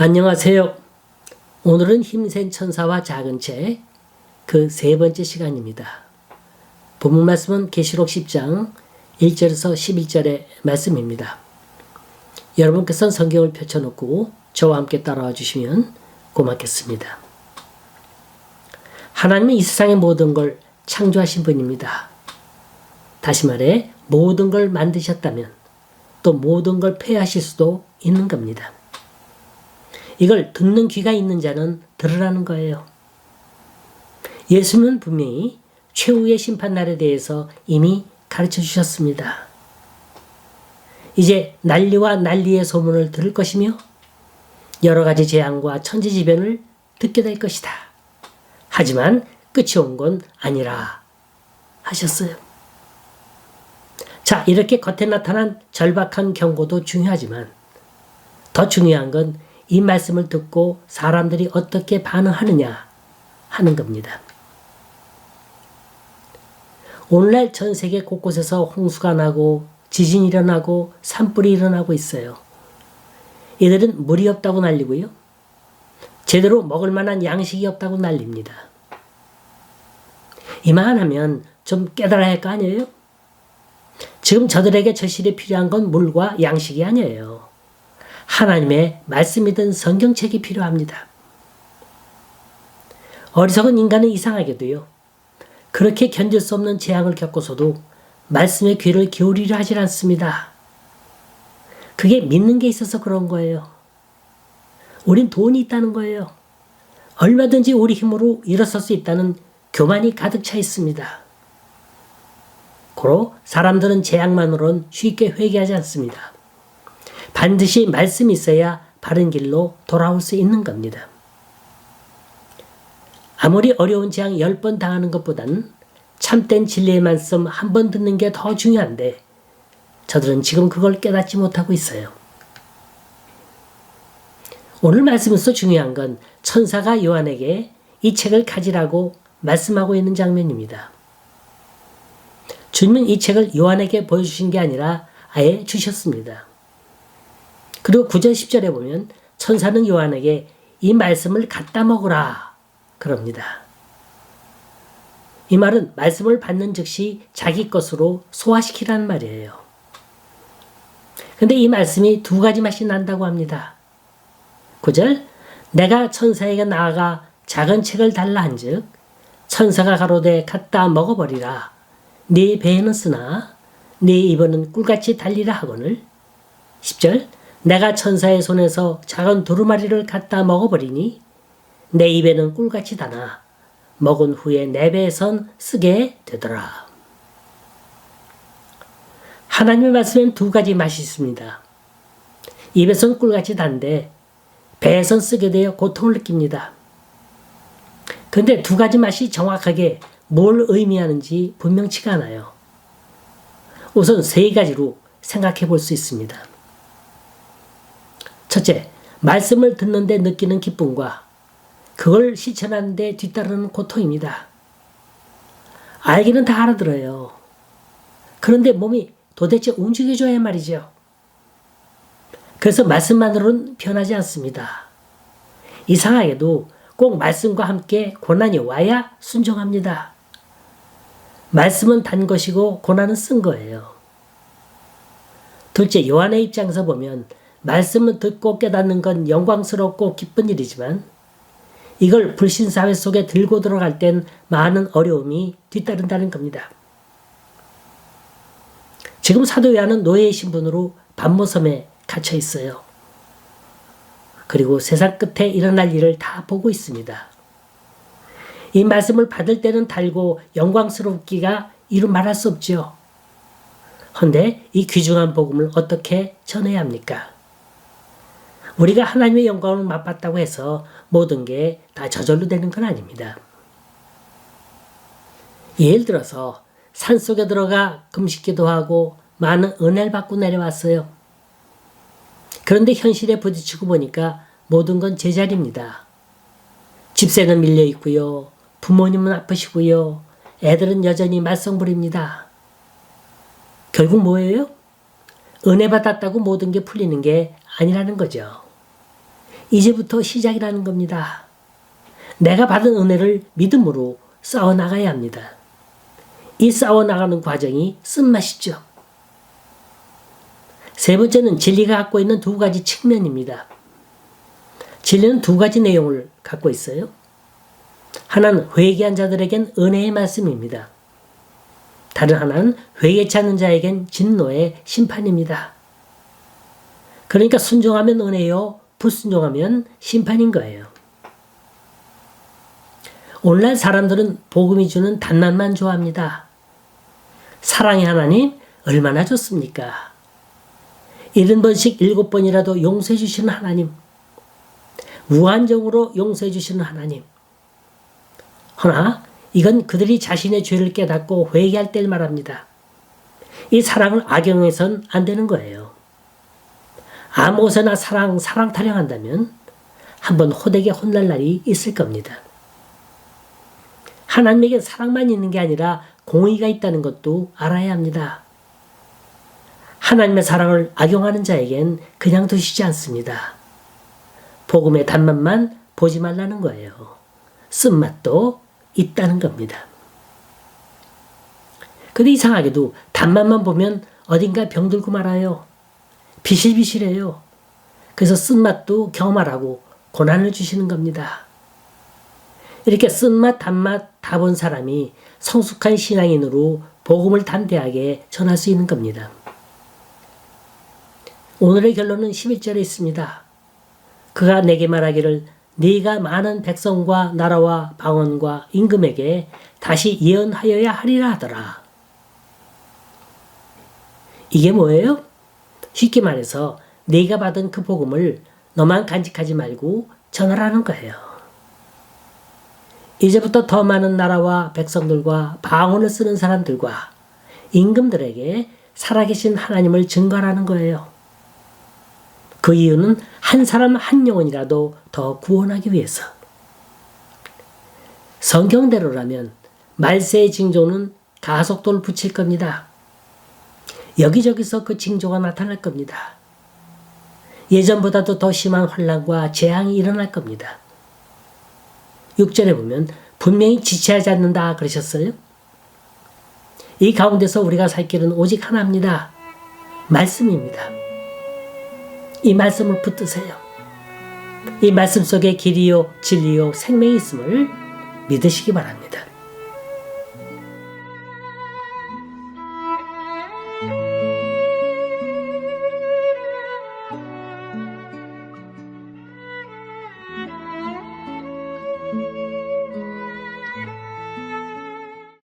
안녕하세요. 오늘은 힘센 천사와 작은 책 그 세 번째 시간입니다. 본문 말씀은 계시록 10장 1절에서 11절의 말씀입니다. 여러분께서는 성경을 펼쳐놓고 저와 함께 따라와 주시면 고맙겠습니다. 하나님은 이 세상의 모든 걸 창조하신 분입니다. 다시 말해 모든 걸 만드셨다면 또 모든 걸 폐하실 수도 있는 겁니다. 이걸 듣는 귀가 있는 자는 들으라는 거예요. 예수님은 분명히 최후의 심판날에 대해서 이미 가르쳐 주셨습니다. 이제 난리와 난리의 소문을 들을 것이며 여러 가지 재앙과 천지지변을 듣게 될 것이다. 하지만 끝이 온 건 아니라 하셨어요. 자, 이렇게 겉에 나타난 절박한 경고도 중요하지만 더 중요한 건 이 말씀을 듣고 사람들이 어떻게 반응하느냐 하는 겁니다. 오늘날 전 세계 곳곳에서 홍수가 나고 지진이 일어나고 산불이 일어나고 있어요. 이들은 물이 없다고 난리고요. 제대로 먹을 만한 양식이 없다고 난립니다. 이만하면 좀 깨달아야 할 거 아니에요? 지금 저들에게 절실히 필요한 건 물과 양식이 아니에요. 하나님의 말씀이든 성경책이 필요합니다. 어리석은 인간은 이상하게도요. 그렇게 견딜 수 없는 재앙을 겪고서도 말씀의 귀를 기울이려 하질 않습니다. 그게 믿는 게 있어서 그런 거예요. 우린 돈이 있다는 거예요. 얼마든지 우리 힘으로 일어설 수 있다는 교만이 가득 차 있습니다. 고로 사람들은 재앙만으로는 쉽게 회개하지 않습니다. 반드시 말씀이 있어야 바른 길로 돌아올 수 있는 겁니다. 아무리 어려운 재앙 10번 당하는 것보다는 참된 진리의 말씀 한 번 듣는 게 더 중요한데 저들은 지금 그걸 깨닫지 못하고 있어요. 오늘 말씀에서 중요한 건 천사가 요한에게 이 책을 가지라고 말씀하고 있는 장면입니다. 주님은 이 책을 요한에게 보여주신 게 아니라 아예 주셨습니다. 그리고 9절 10절에 보면 천사는 요한에게 이 말씀을 갖다 먹으라 그럽니다. 이 말은 말씀을 받는 즉시 자기 것으로 소화시키라는 말이에요. 근데 이 말씀이 두 가지 맛이 난다고 합니다. 9절 내가 천사에게 나아가 작은 책을 달라 한즉 천사가 가로되 갖다 먹어버리라. 네 배에는 쓰나 네 입에는 꿀같이 달리라 하거늘. 10절 내가 천사의 손에서 작은 두루마리를 갖다 먹어버리니 내 입에는 꿀같이 다나 먹은 후에 내 배에선 쓰게 되더라. 하나님의 말씀엔 두 가지 맛이 있습니다. 입에선 꿀같이 단데 배에선 쓰게 되어 고통을 느낍니다. 그런데 두 가지 맛이 정확하게 뭘 의미하는지 분명치가 않아요. 우선 세 가지로 생각해 볼 수 있습니다. 첫째, 말씀을 듣는데 느끼는 기쁨과 그걸 실천하는 데 뒤따르는 고통입니다. 알기는 다 알아들어요. 그런데 몸이 도대체 움직여줘야 말이죠. 그래서 말씀만으로는 변하지 않습니다. 이상하게도 꼭 말씀과 함께 고난이 와야 순종합니다. 말씀은 단 것이고 고난은 쓴 거예요. 둘째, 요한의 입장에서 보면 말씀을 듣고 깨닫는 건 영광스럽고 기쁜 일이지만 이걸 불신사회 속에 들고 들어갈 땐 많은 어려움이 뒤따른다는 겁니다. 지금 사도 요한은 노예의 신분으로 반모섬에 갇혀 있어요. 그리고 세상 끝에 일어날 일을 다 보고 있습니다. 이 말씀을 받을 때는 달고 영광스럽기가 이루 말할 수 없죠. 헌데 이 귀중한 복음을 어떻게 전해야 합니까? 우리가 하나님의 영광을 맛봤다고 해서 모든 게 다 저절로 되는 건 아닙니다. 예를 들어서 산속에 들어가 금식기도 하고 많은 은혜를 받고 내려왔어요. 그런데 현실에 부딪히고 보니까 모든 건 제자리입니다. 집세는 밀려 있고요. 부모님은 아프시고요. 애들은 여전히 말썽부립니다. 결국 뭐예요? 은혜 받았다고 모든 게 풀리는 게 아니라는 거죠. 이제부터 시작이라는 겁니다. 내가 받은 은혜를 믿음으로 싸워나가야 합니다. 이 싸워나가는 과정이 쓴맛이죠. 세 번째는 진리가 갖고 있는 두 가지 측면입니다. 진리는 두 가지 내용을 갖고 있어요. 하나는 회개한 자들에겐 은혜의 말씀입니다. 다른 하나는 회개치 않는 자에겐 진노의 심판입니다. 그러니까 순종하면 은혜요, 불순종하면 심판인 거예요. 오늘날 사람들은 복음이 주는 단맛만 좋아합니다. 사랑의 하나님 얼마나 좋습니까? 70번씩 7번이라도 용서해 주시는 하나님, 무한정으로 용서해 주시는 하나님. 허나 이건 그들이 자신의 죄를 깨닫고 회개할 때를 말합니다. 이 사랑을 악용해서는 안 되는 거예요. 아무것이나 사랑 타령한다면 한번 호되게 혼날 날이 있을 겁니다. 하나님에게 사랑만 있는 게 아니라 공의가 있다는 것도 알아야 합니다. 하나님의 사랑을 악용하는 자에겐 그냥 두시지 않습니다. 복음의 단맛만 보지 말라는 거예요. 쓴맛도 있다는 겁니다. 근데 이상하게도 단맛만 보면 어딘가 병들고 말아요. 비실비실해요. 그래서 쓴맛도 경험하라고 고난을 주시는 겁니다. 이렇게 쓴맛, 단맛 다 본 사람이 성숙한 신앙인으로 복음을 담대하게 전할 수 있는 겁니다. 오늘의 결론은 11절에 있습니다. 그가 내게 말하기를 네가 많은 백성과 나라와 방언과 임금에게 다시 예언하여야 하리라 하더라. 이게 뭐예요? 쉽게 말해서 네가 받은 그 복음을 너만 간직하지 말고 전하라는 거예요. 이제부터 더 많은 나라와 백성들과 방언을 쓰는 사람들과 임금들에게 살아계신 하나님을 증거하라는 거예요. 그 이유는 한 사람 한 영혼이라도 더 구원하기 위해서. 성경대로라면 말세의 징조는 가속도를 붙일 겁니다. 여기저기서 그 징조가 나타날 겁니다. 예전보다도 더 심한 환난과 재앙이 일어날 겁니다. 6절에 보면 분명히 지체하지 않는다 그러셨어요. 이 가운데서 우리가 살 길은 오직 하나입니다. 말씀입니다. 이 말씀을 붙드세요. 이 말씀 속에 길이요 진리요 생명이 있음을 믿으시기 바랍니다.